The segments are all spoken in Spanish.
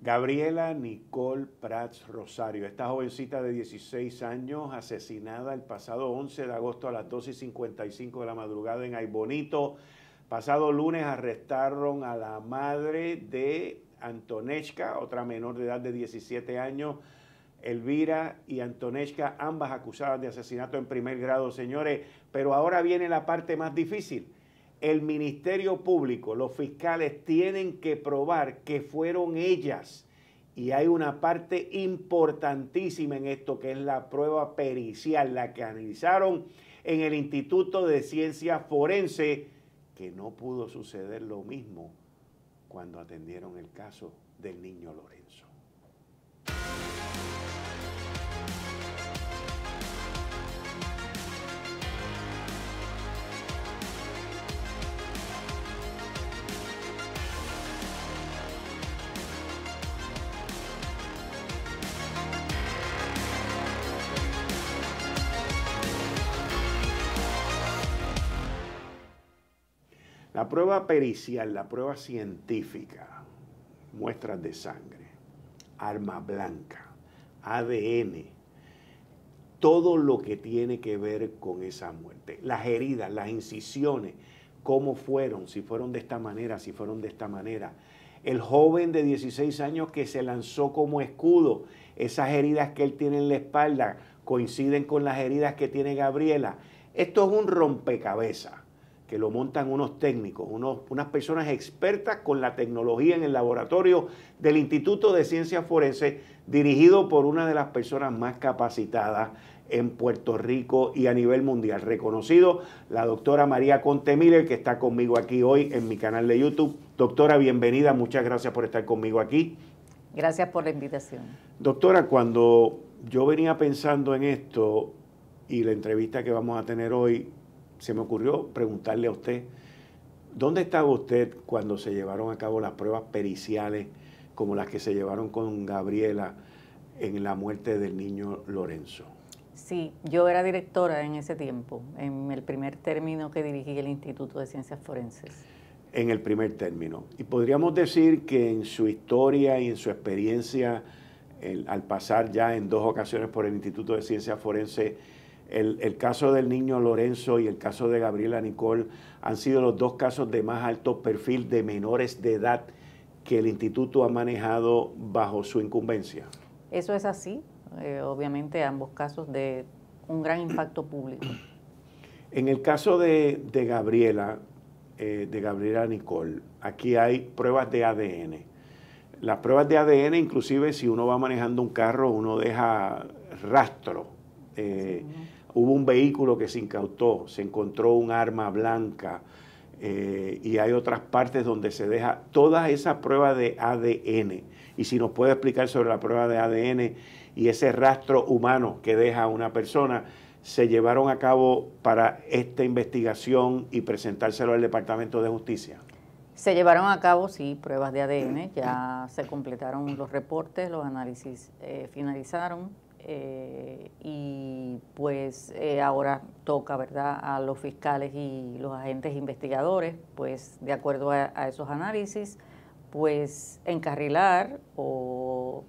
Gabriela Nicole Prats Rosario, esta jovencita de 16 años, asesinada el pasado 11 de agosto a las 2:55 de la madrugada en Aybonito. Pasado lunes arrestaron a la madre de Antonechka, otra menor de edad de 17 años, Elvira y Antonechka, ambas acusadas de asesinato en primer grado, señores. Pero ahora viene la parte más difícil. El Ministerio Público, los fiscales tienen que probar que fueron ellas. Y hay una parte importantísima en esto, que es la prueba pericial, la que analizaron en el Instituto de Ciencias Forenses, que no pudo suceder lo mismo cuando atendieron el caso del niño Lorenzo. La prueba pericial, la prueba científica, muestras de sangre, arma blanca, ADN, todo lo que tiene que ver con esa muerte, las heridas, las incisiones, cómo fueron, si fueron de esta manera, si fueron de esta manera. El joven de 16 años que se lanzó como escudo, esas heridas que él tiene en la espalda coinciden con las heridas que tiene Gabriela. Esto es un rompecabezas que lo montan unos técnicos, unas personas expertas con la tecnología en el laboratorio del Instituto de Ciencias Forenses, dirigido por una de las personas más capacitadas en Puerto Rico y a nivel mundial, reconocido, la doctora María Conte Miller, que está conmigo aquí hoy en mi canal de YouTube. Doctora, bienvenida, muchas gracias por estar conmigo aquí. Gracias por la invitación. Doctora, cuando yo venía pensando en esto y la entrevista que vamos a tener hoy, se me ocurrió preguntarle a usted, ¿dónde estaba usted cuando se llevaron a cabo las pruebas periciales como las que se llevaron con Gabriela en la muerte del niño Lorenzo? Sí, yo era directora en ese tiempo, en el primer término que dirigí el Instituto de Ciencias Forenses. En el primer término. Y podríamos decir que en su historia y en su experiencia, al pasar ya en 2 ocasiones por el Instituto de Ciencias Forenses, el caso del niño Lorenzo y el caso de Gabriela Nicole han sido los 2 casos de más alto perfil de menores de edad que el instituto ha manejado bajo su incumbencia. Eso es así, obviamente ambos casos de un gran impacto público. En el caso de Gabriela Nicole, aquí hay pruebas de ADN. Las pruebas de ADN, inclusive si uno va manejando un carro, uno deja rastro. Hubo un vehículo que se incautó, se encontró un arma blanca y hay otras partes donde se deja todas esas pruebas de ADN. Y si nos puede explicar sobre la prueba de ADN y ese rastro humano que deja una persona, se llevaron a cabo para esta investigación y presentárselo al Departamento de Justicia. Se llevaron a cabo, sí, pruebas de ADN, ya se completaron los reportes, los análisis finalizaron. Y pues ahora toca, ¿verdad?, a los fiscales y los agentes investigadores, pues de acuerdo a esos análisis, pues encarrilar o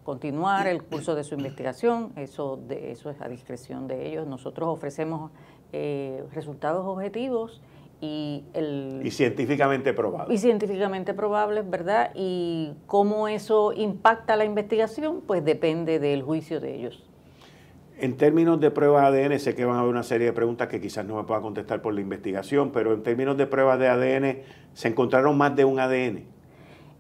continuar el curso de su investigación. Eso es a discreción de ellos. Nosotros ofrecemos resultados objetivos y científicamente probables. Y científicamente probables, ¿verdad? Y cómo eso impacta la investigación, pues depende del juicio de ellos. En términos de pruebas de ADN, sé que van a haber una serie de preguntas que quizás no me pueda contestar por la investigación, pero en términos de pruebas de ADN, ¿se encontraron más de un ADN?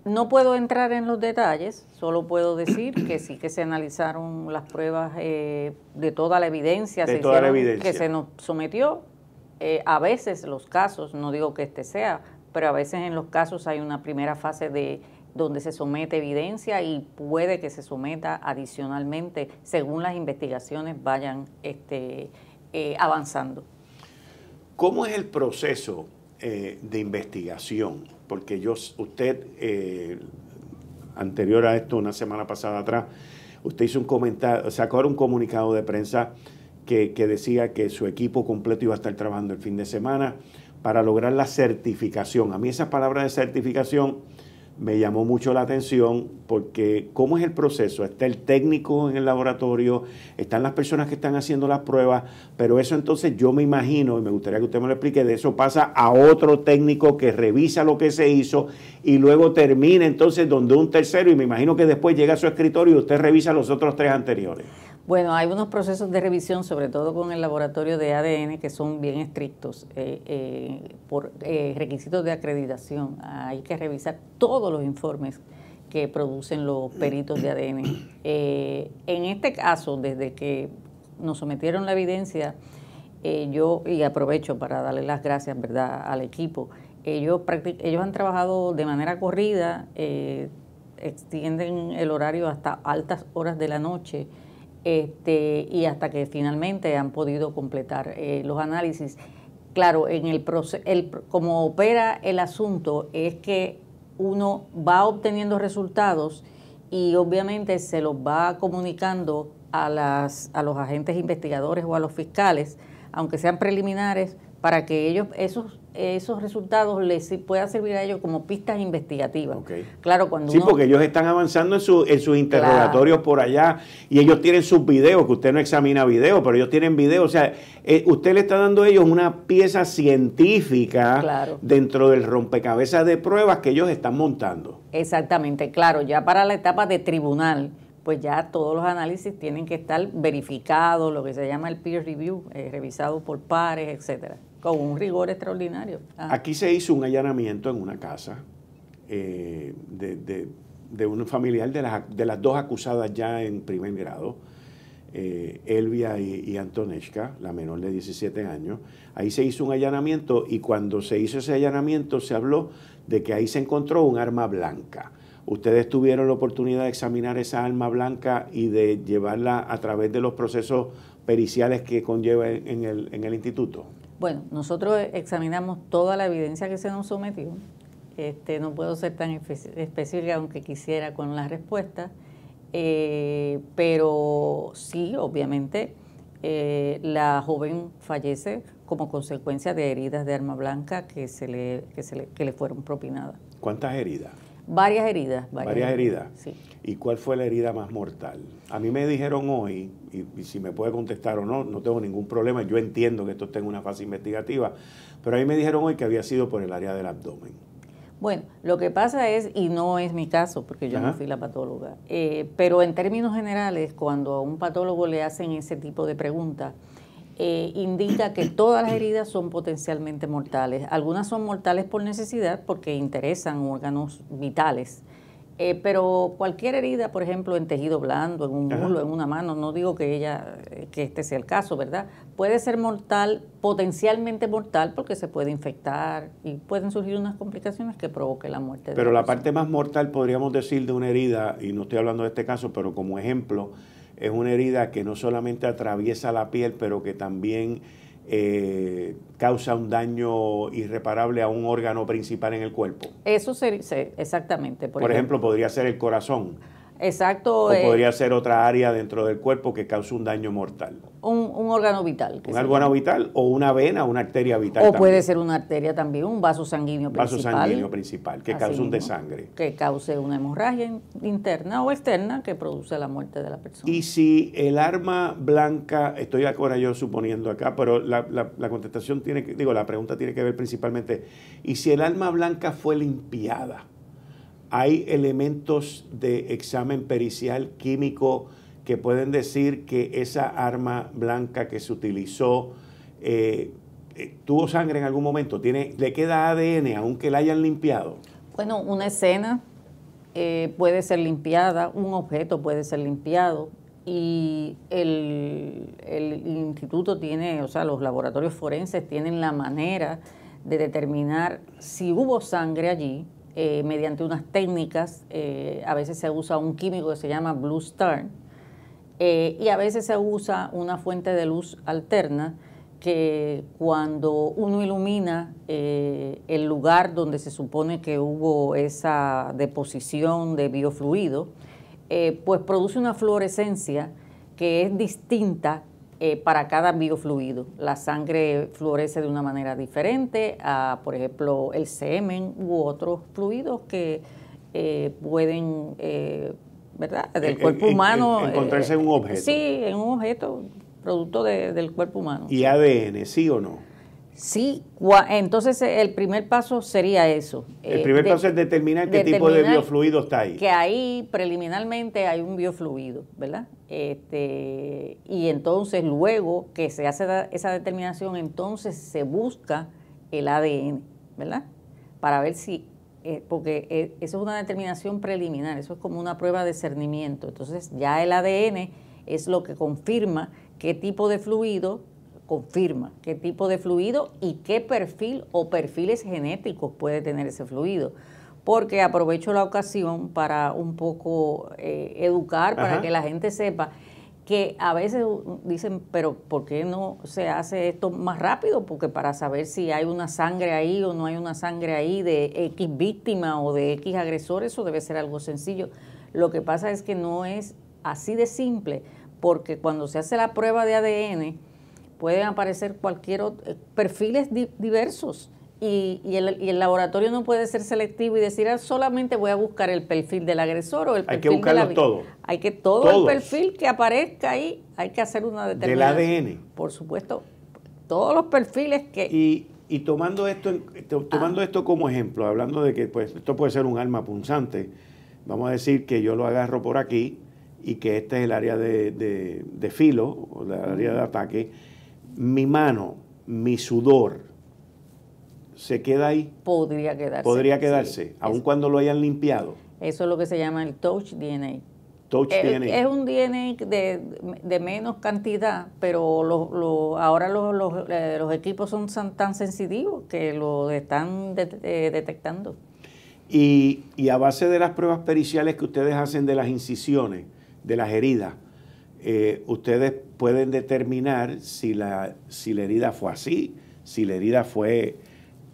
No puedo entrar en los detalles, solo puedo decir que sí que se analizaron las pruebas de toda la evidencia, que se nos sometió. A veces los casos, no digo que este sea, pero a veces en los casos hay una primera fase de donde se somete evidencia y puede que se someta adicionalmente según las investigaciones vayan avanzando. ¿Cómo es el proceso de investigación? Porque usted, anterior a esto, una semana pasada atrás, usted hizo un comentario, sacó un comunicado de prensa que decía que su equipo completo iba a estar trabajando el fin de semana para lograr la certificación. A mí esa palabra de certificación me llamó mucho la atención porque ¿cómo es el proceso? Está el técnico en el laboratorio, están las personas que están haciendo las pruebas, pero eso entonces yo me imagino, y me gustaría que usted me lo explique, de eso pasa a otro técnico que revisa lo que se hizo y luego termina entonces donde un tercero, y me imagino que después llega a su escritorio y usted revisa los otros 3 anteriores. Bueno, hay unos procesos de revisión, sobre todo con el laboratorio de ADN, que son bien estrictos por requisitos de acreditación. Hay que revisar todos los informes que producen los peritos de ADN. En este caso, desde que nos sometieron la evidencia, yo, y aprovecho para darle las gracias, ¿verdad?, al equipo, ellos han trabajado de manera corrida, extienden el horario hasta altas horas de la noche, y hasta que finalmente han podido completar los análisis. Claro, en el como opera el asunto es que uno va obteniendo resultados y obviamente se los va comunicando a los agentes investigadores o a los fiscales, aunque sean preliminares, para que ellos esos resultados les pueda servir a ellos como pistas investigativas. Okay. Claro, cuando porque ellos están avanzando en sus interrogatorios, claro, por allá, y ellos tienen sus videos, que usted no examina videos, pero ellos tienen videos. O sea, usted le está dando a ellos una pieza científica, claro, dentro del rompecabezas de pruebas que ellos están montando. Exactamente, claro, ya para la etapa de tribunal, pues ya todos los análisis tienen que estar verificados, lo que se llama el peer review, revisado por pares, etcétera, con un rigor extraordinario. Aquí se hizo un allanamiento en una casa de un familiar de las 2 acusadas ya en primer grado, Elvia y Antoneshka, la menor de 17 años. Ahí se hizo un allanamiento y cuando se hizo ese allanamiento se habló de que ahí se encontró un arma blanca. ¿Ustedes tuvieron la oportunidad de examinar esa arma blanca y de llevarla a través de los procesos periciales que conlleva en el instituto? Bueno, nosotros examinamos toda la evidencia que se nos sometió. No puedo ser tan específica aunque quisiera con las respuestas, pero sí, obviamente, la joven fallece como consecuencia de heridas de arma blanca que le fueron propinadas. ¿Cuántas heridas? Varias heridas. ¿Varias heridas? Sí. ¿Y cuál fue la herida más mortal? A mí me dijeron hoy, y si me puede contestar o no, no tengo ningún problema, yo entiendo que esto está en una fase investigativa, pero a mí me dijeron hoy que había sido por el área del abdomen. Bueno, lo que pasa es, y no es mi caso, porque yo no fui la patóloga, pero en términos generales, cuando a un patólogo le hacen ese tipo de preguntas, indica que todas las heridas son potencialmente mortales. Algunas son mortales por necesidad porque interesan órganos vitales, pero cualquier herida, por ejemplo, en tejido blando, en un muslo, en una mano, no digo que este sea el caso, ¿verdad? Puede ser mortal, potencialmente mortal, porque se puede infectar y pueden surgir unas complicaciones que provoquen la muerte. Pero la parte más mortal, podríamos decir, de una herida, y no estoy hablando de este caso, pero como ejemplo, es una herida que no solamente atraviesa la piel, pero que también causa un daño irreparable a un órgano principal en el cuerpo. Eso exactamente. Por ejemplo, podría ser el corazón. Exacto. O podría ser otra área dentro del cuerpo que cause un daño mortal. Un órgano vital. Un órgano vital o una vena, una arteria vital. O también puede ser una arteria también, un vaso sanguíneo principal. Vaso sanguíneo principal, que cause un desangre. Que cause una hemorragia interna o externa que produce la muerte de la persona. Y si el arma blanca, estoy ahora yo suponiendo acá, pero la contestación la pregunta tiene que ver principalmente, y si el arma blanca fue limpiada, ¿hay elementos de examen pericial químico que pueden decir que esa arma blanca que se utilizó tuvo sangre en algún momento? ¿Le queda ADN aunque la hayan limpiado? Bueno, una escena puede ser limpiada, un objeto puede ser limpiado y el instituto tiene, o sea, los laboratorios forenses tienen la manera de determinar si hubo sangre allí, mediante unas técnicas. A veces se usa un químico que se llama Blue Star, y a veces se usa una fuente de luz alterna que cuando uno ilumina el lugar donde se supone que hubo esa deposición de biofluido, pues produce una fluorescencia que es distinta para cada biofluido. La sangre fluoresce de una manera diferente a, por ejemplo, el semen u otros fluidos que pueden, ¿verdad?, del cuerpo humano. Encontrarse en un objeto. Sí, en un objeto, producto del cuerpo humano. ¿Y ADN, sí o no? Sí, entonces el primer paso sería eso. El primer paso es determinar qué tipo de biofluido está ahí. Que ahí preliminarmente hay un biofluido, ¿verdad? Y entonces luego que se hace esa determinación, entonces se busca el ADN, ¿verdad? Para ver si, porque eso es una determinación preliminar, eso es como una prueba de cernimiento. Entonces ya el ADN es lo que confirma qué tipo de fluido y qué perfil o perfiles genéticos puede tener ese fluido. Porque aprovecho la ocasión para un poco educar, para que la gente sepa que a veces dicen, pero ¿por qué no se hace esto más rápido? Porque para saber si hay una sangre ahí o no hay una sangre ahí de X víctima o de X agresor, eso debe ser algo sencillo. Lo que pasa es que no es así de simple, porque cuando se hace la prueba de ADN, pueden aparecer perfiles diversos y el laboratorio no puede ser selectivo y decir solamente voy a buscar el perfil del agresor o el perfil de la víctima. Hay que buscarlos todos. Hay que todo el perfil que aparezca ahí, hay que hacer una determinación. ¿Del ADN? Por supuesto, todos los perfiles que... Y tomando esto como ejemplo, hablando de que pues esto puede ser un arma punzante, vamos a decir que yo lo agarro por aquí y que este es el área de filo, o el área de ataque. Mi mano, mi sudor, ¿se queda ahí? Podría quedarse. Podría quedarse, sí, aun cuando lo hayan limpiado. Eso es lo que se llama el touch DNA. DNA. Es un DNA de menos cantidad, pero ahora los equipos son tan sensitivos que lo están detectando. Y a base de las pruebas periciales que ustedes hacen de las incisiones, de las heridas, ustedes pueden determinar si la herida fue así, si la herida fue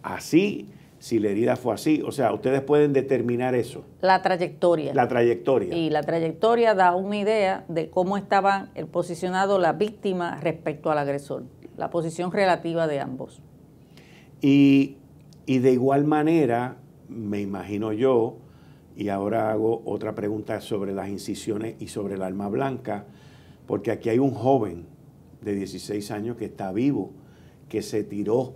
así, si la herida fue así. O sea, ustedes pueden determinar eso. La trayectoria. La trayectoria. Y la trayectoria da una idea de cómo estaban posicionados la víctima respecto al agresor, la posición relativa de ambos. Y de igual manera, me imagino yo, y ahora hago otra pregunta sobre las incisiones y sobre el arma blanca, porque aquí hay un joven de 16 años que está vivo, que se tiró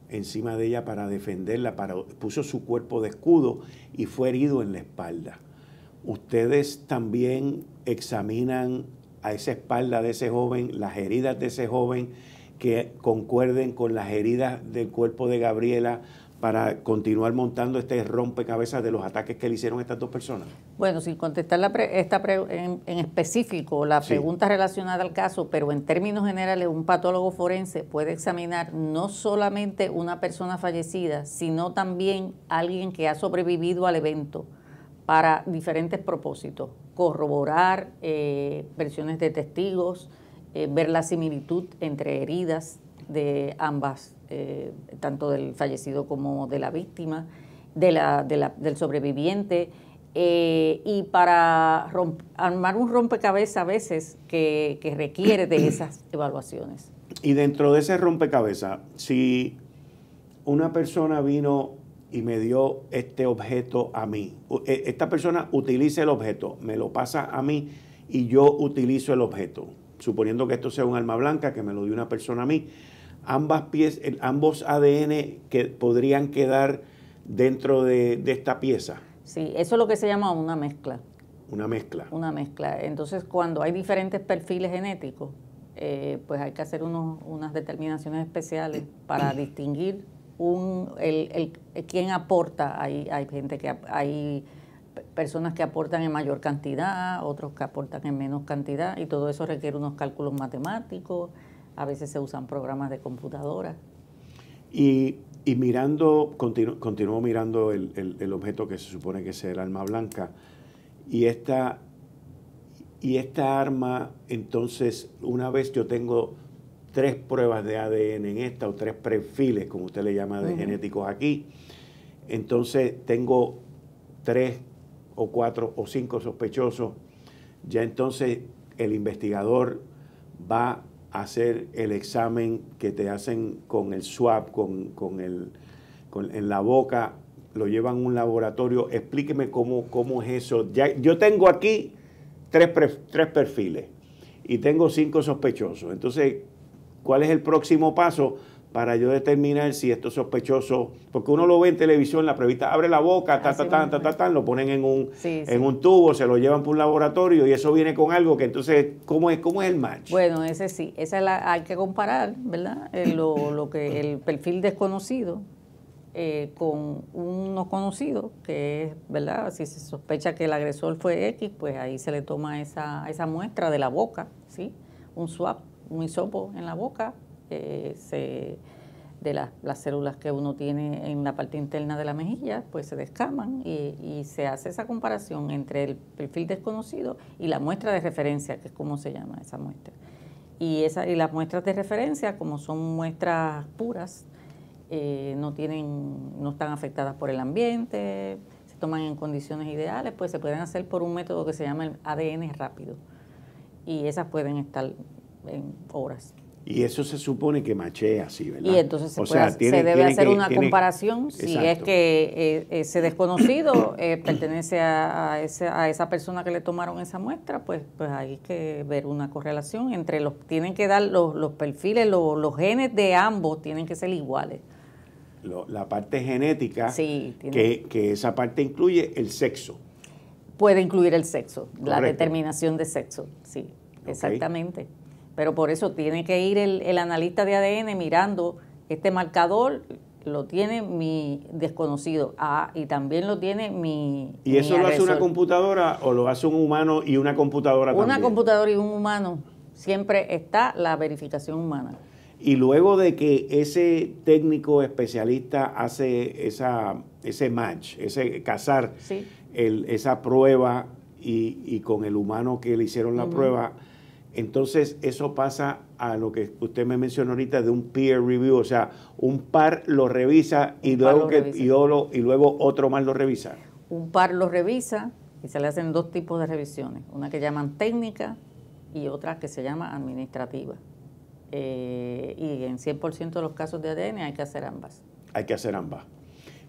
encima de ella para defenderla, puso su cuerpo de escudo y fue herido en la espalda. ¿Ustedes también examinan a esa espalda de ese joven, las heridas de ese joven, que concuerden con las heridas del cuerpo de Gabriela, para continuar montando este rompecabezas de los ataques que le hicieron a estas dos personas? Bueno, sin contestar en específico la pregunta relacionada al caso, pero en términos generales, un patólogo forense puede examinar no solamente una persona fallecida, sino también alguien que ha sobrevivido al evento para diferentes propósitos: corroborar versiones de testigos, ver la similitud entre heridas de ambas, tanto del fallecido como de la víctima, del sobreviviente, y para armar un rompecabezas a veces que requiere de esas evaluaciones. Y dentro de ese rompecabezas, si una persona vino y me dio este objeto a mí, esta persona utiliza el objeto, me lo pasa a mí y yo utilizo el objeto, suponiendo que esto sea un arma blanca, que me lo dio una persona a mí, ambos ADN que podrían quedar dentro de esta pieza. Sí, eso es lo que se llama una mezcla. Una mezcla. Una mezcla. Entonces, cuando hay diferentes perfiles genéticos, pues hay que hacer unas determinaciones especiales para distinguir quién aporta. Hay personas que aportan en mayor cantidad, otros que aportan en menos cantidad, y todo eso requiere unos cálculos matemáticos. A veces se usan programas de computadora. Y mirando, continúo mirando el objeto que se supone que es el arma blanca. Y esta arma, entonces, una vez yo tengo 3 pruebas de ADN en esta, o 3 perfiles, como usted le llama, de genéticos aquí, entonces tengo 3 o 4 o 5 sospechosos, ya entonces el investigador va a hacer el examen que te hacen con el swab, en la boca, lo llevan a un laboratorio. Explíqueme cómo es eso. Ya, yo tengo aquí tres perfiles y tengo 5 sospechosos. Entonces, ¿cuál es el próximo paso para yo determinar si estos sospechosos, porque uno lo ve en televisión, la prevista abre la boca, lo ponen en un tubo, se lo llevan por un laboratorio y eso viene con algo que entonces, ¿cómo es el match? Bueno, ese sí, hay que comparar, ¿verdad? El perfil desconocido con uno conocido, que es, ¿verdad? Si se sospecha que el agresor fue X, pues ahí se le toma esa muestra de la boca, ¿sí? Un swab, un hisopo en la boca, de las células que uno tiene en la parte interna de la mejilla, pues se descaman y se hace esa comparación entre el perfil desconocido y la muestra de referencia, que es como se llama esa muestra. Y las muestras de referencia, como son muestras puras, no están afectadas por el ambiente, se toman en condiciones ideales, pues se pueden hacer por un método que se llama el ADN rápido. Y esas pueden estar en horas. Y eso se supone que machea así, ¿verdad? Y entonces se debe hacer una comparación si es que ese desconocido pertenece a esa persona que le tomaron esa muestra, pues hay que ver una correlación entre tienen que dar los perfiles, los genes de ambos tienen que ser iguales. La parte genética, sí, que esa parte incluye el sexo. Puede incluir el sexo, la determinación de sexo, sí, exactamente. Pero por eso tiene que ir el analista de ADN mirando este marcador, lo tiene mi desconocido, y también lo tiene mi ¿Y eso mi lo agresor. hace una computadora o lo hace un humano y una computadora también? Una computadora y un humano, siempre está la verificación humana. Y luego de que ese técnico especialista hace ese match, casar sí. Esa prueba y con el humano que le hicieron la prueba, entonces eso pasa a lo que usted me mencionó ahorita de un peer review, o sea, un par lo revisa y luego otro más lo revisa. Un par lo revisa y se le hacen 2 tipos de revisiones, una que llaman técnica y otra que se llama administrativa. Y en 100% de los casos de ADN hay que hacer ambas. Hay que hacer ambas.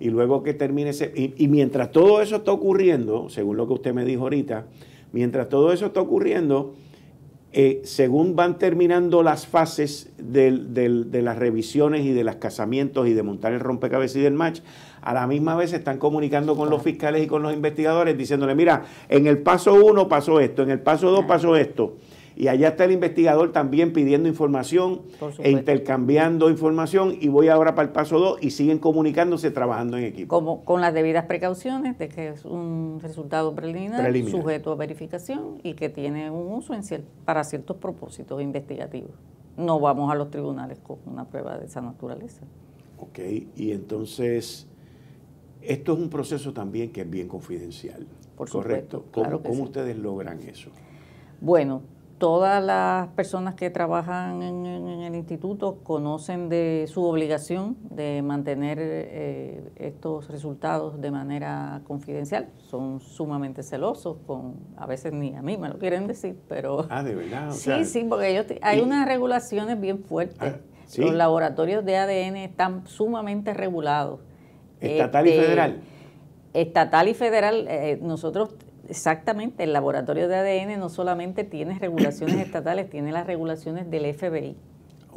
Y luego que termine y mientras todo eso está ocurriendo, según lo que usted me dijo ahorita, mientras todo eso está ocurriendo, según van terminando las fases de las revisiones y de los casamientos y de montar el rompecabezas y del match, a la misma vez se están comunicando con los fiscales y con los investigadores diciéndole, mira, en el paso 1 pasó esto, en el paso 2 pasó esto. Y allá está el investigador también pidiendo información e intercambiando información y voy ahora para el paso 2 y siguen comunicándose, trabajando en equipo. Como con las debidas precauciones de que es un resultado preliminar sujeto a verificación y que tiene un uso para ciertos propósitos investigativos. No vamos a los tribunales con una prueba de esa naturaleza. Ok, y entonces esto es un proceso también que es bien confidencial. Por supuesto. Claro ¿Cómo ustedes logran eso? Bueno, todas las personas que trabajan en el instituto conocen de su obligación de mantener estos resultados de manera confidencial. Son sumamente celosos, a veces ni a mí me lo quieren decir, pero... ¿De verdad? Sí, porque hay unas regulaciones bien fuertes. ¿Sí? Los laboratorios de ADN están sumamente regulados. ¿Estatal y federal? Estatal y federal. Nosotros... Exactamente, el laboratorio de ADN no solamente tiene regulaciones estatales, tiene las regulaciones del FBI.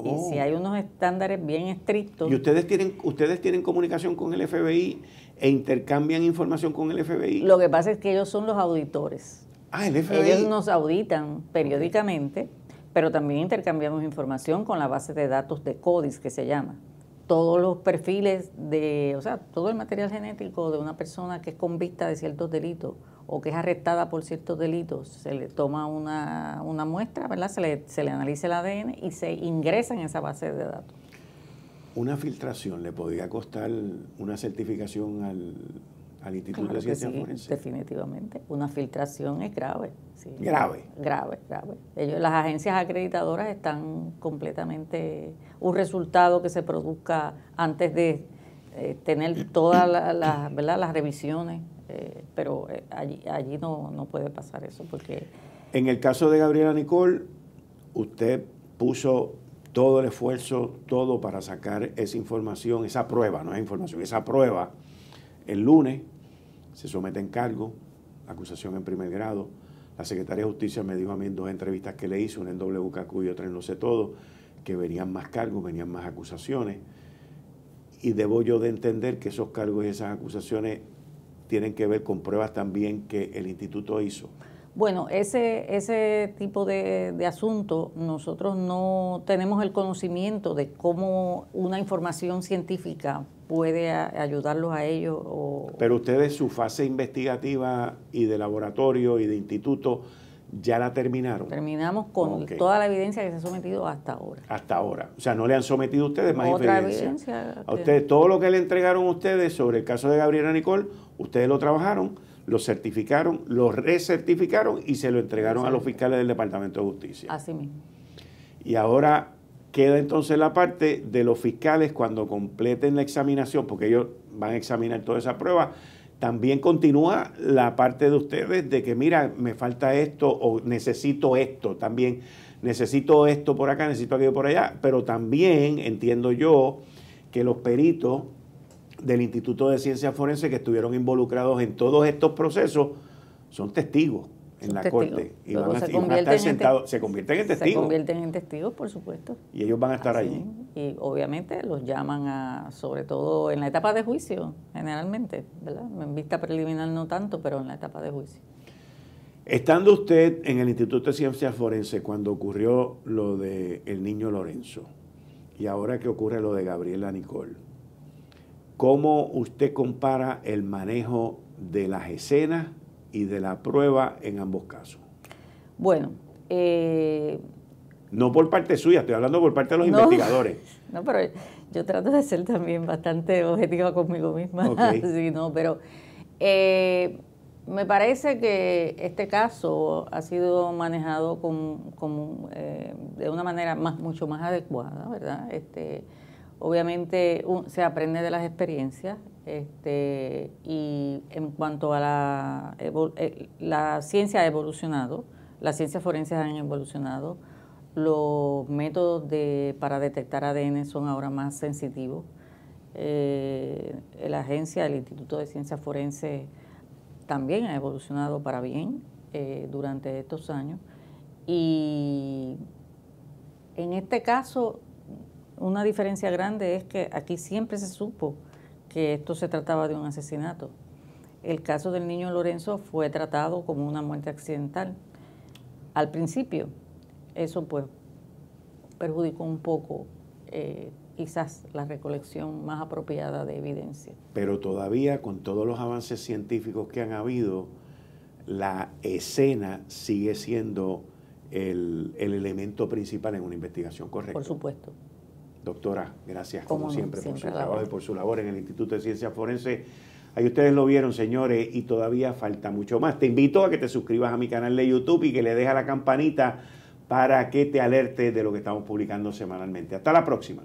Y si hay unos estándares bien estrictos. ¿Y ustedes tienen comunicación con el FBI e intercambian información con el FBI? Lo que pasa es que ellos son los auditores. El FBI. Ellos nos auditan periódicamente, pero también intercambiamos información con la base de datos de CODIS, que se llama. Todos los perfiles todo el material genético de una persona que es convicta de ciertos delitos o que es arrestada por ciertos delitos, se le toma una muestra, ¿verdad? Se le analiza el ADN y se ingresa en esa base de datos. ¿Una filtración le podría costar una certificación al Instituto de Ciencias Forenses? Definitivamente. Una filtración es grave. Sí. Grave. Grave. Las agencias acreditadoras están completamente... Un resultado que se produzca antes de tener todas las revisiones, pero allí no puede pasar eso porque... En el caso de Gabriela Nicole, usted puso todo el esfuerzo, todo para sacar esa información, esa prueba, no es información, esa prueba El lunes se someten cargos, acusación en primer grado. La Secretaría de Justicia me dijo a mí en 2 entrevistas que le hice, una en WKQ y otra en Lo Sé Todo, que venían más cargos, venían más acusaciones. Y debo yo de entender que esos cargos y esas acusaciones tienen que ver con pruebas también que el instituto hizo. Bueno, ese tipo de asunto, nosotros no tenemos el conocimiento de cómo una información científica puede ayudarlos a ellos. Pero ustedes su fase investigativa y de laboratorio y de instituto ya la terminaron. Terminamos con toda la evidencia que se ha sometido hasta ahora. Hasta ahora. O sea, no le han sometido a ustedes más otra evidencia. A ustedes, todo lo que le entregaron a ustedes sobre el caso de Gabriela Nicole, ustedes lo trabajaron, lo certificaron, lo recertificaron y se lo entregaron a los fiscales del Departamento de Justicia. Así mismo. Y ahora queda entonces la parte de los fiscales cuando completen la examinación, porque ellos van a examinar toda esa prueba. También continúa la parte de ustedes de que, mira, me falta esto o necesito esto también, necesito esto por acá, necesito aquello por allá, pero también entiendo yo que los peritos del Instituto de Ciencias Forenses que estuvieron involucrados en todos estos procesos son testigos en la corte y van a estar sentados, se convierten en testigos. Se convierten en testigos, por supuesto. Y ellos van a estar allí. Y obviamente los llaman sobre todo en la etapa de juicio, generalmente, ¿verdad? En vista preliminar no tanto, pero en la etapa de juicio. Estando usted en el Instituto de Ciencias Forenses cuando ocurrió lo del niño Lorenzo y ahora que ocurre lo de Gabriela Nicole, ¿cómo usted compara el manejo de las escenas y de la prueba en ambos casos? Bueno, no por parte suya, estoy hablando por parte de los investigadores. No, pero yo trato de ser también bastante objetiva conmigo misma. Okay. Sí, no, pero me parece que este caso ha sido manejado de una manera mucho más adecuada, ¿verdad? Obviamente se aprende de las experiencias y en cuanto a la ciencia ha evolucionado, las ciencias forenses han evolucionado, los métodos para detectar ADN son ahora más sensitivos. La agencia, el Instituto de Ciencias Forenses también ha evolucionado para bien durante estos años y en este caso una diferencia grande es que aquí siempre se supo que esto se trataba de un asesinato. El caso del niño Lorenzo fue tratado como una muerte accidental. Al principio, eso pues perjudicó un poco quizás la recolección más apropiada de evidencia. Pero todavía con todos los avances científicos que han habido, la escena sigue siendo el elemento principal en una investigación, ¿correcto? Por supuesto. Doctora, gracias como siempre por su trabajo trabajo y por su labor en el Instituto de Ciencias Forenses. Ahí ustedes lo vieron, señores, y todavía falta mucho más. Te invito a que te suscribas a mi canal de YouTube y que le dejes a la campanita para que te alerte de lo que estamos publicando semanalmente. Hasta la próxima.